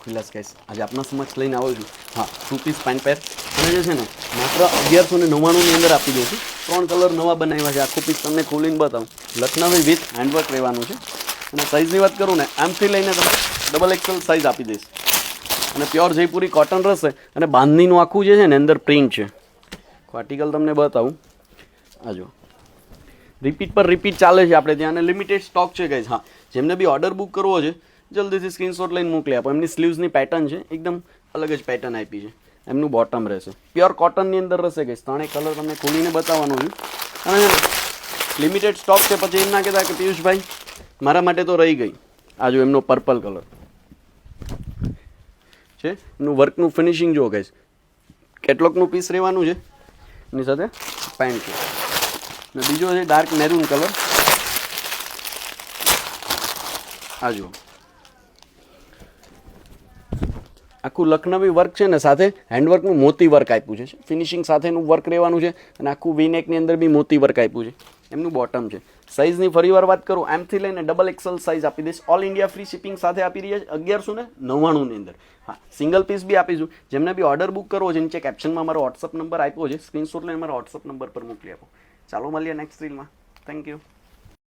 ખુલ્લાસ guys આજે આપના સમક્ષ લઈને આવ્યો છું હા 2 પીસ પેન્ટ પેર અને જે છે ને માત્ર 1199 ની અંદર આપી દઉં છું 3 કલર નવા બનાવ્યા છે આખું પીસ તમને ખોલીને બતાવું લખનવી વિથ હેન્ડવર્ક રહેવાનું છે અને સાઇઝની વાત કરું ને આમથી લઈને તમને ડબલ એક્સેલ સાઇઝ આપી દઈશ અને પ્યોર જયપુરી કોટન રહેશે અને બાંધણીનું આખું જે છે ને અંદર પ્રિન્ટ છે આર્ટિકલ તમને બતાવું આ જો રિપીટ પર રિપીટ ચાલે છે આપણે ત્યાં અને લિમિટેડ સ્ટોક છે ગાઈસ હા જેમને બી ઓર્ડર બુક કરવો છે જલ્દીથી સ્ક્રીનશોટ લઈને મોકલી આપો એમની સ્લીવ્સની પેટર્ન છે એકદમ અલગ જ પેટર્ન આપી છે એમનું બોટમ રહેશે પ્યોર કોટનની અંદર રહેશે ગાઈસ ત્રણેય કલર તમને ખોલીને બતાવવાનો છે અને લિમિટેડ સ્ટોક છે પછી એમ ના કહેતા કે પિયુષભાઈ મારા માટે તો રહી ગઈ આ જો એમનો પર્પલ કલર છે એનું વર્કનું ફિનિશિંગ જુઓ ગાઈસ કેટલોકનું પીસ રહેવાનું છે એની સાથે પેન્ટ છે અને બીજો છે ડાર્ક મેરૂન કલર આ જુઓ આખું લખનવી વર્ક છે ને સાથે હેન્ડવર્કનું મોતી વર્ક આપ્યું છે ફિનિશિંગ સાથેનું વર્ક રહેવાનું છે અને આખું વીનેકની અંદર બી મોતી વર્ક આપ્યું છે એમનું બોટમ છે સાઇઝની ફરીવાર વાત કરું એમથી લઈને ડબલ એક્સેલ સાઇઝ આપી દઈશ ઓલ ઇન્ડિયા ફ્રી શિપિંગ સાથે આપી રહ્યા છે 1199 ની અંદર હા સિંગલ પીસ બી આપીશું જેમને બી ઓર્ડર બુક કરવો છે નીચે કેપ્શનમાં મારો વોટ્સઅપ નંબર આપ્યો છે સ્ક્રીનશોટ લઈને મારા વોટ્સઅપ નંબર પર મોકલી આપો ચાલો મળીએ નેક્સ્ટ રીલમાં થેન્ક યુ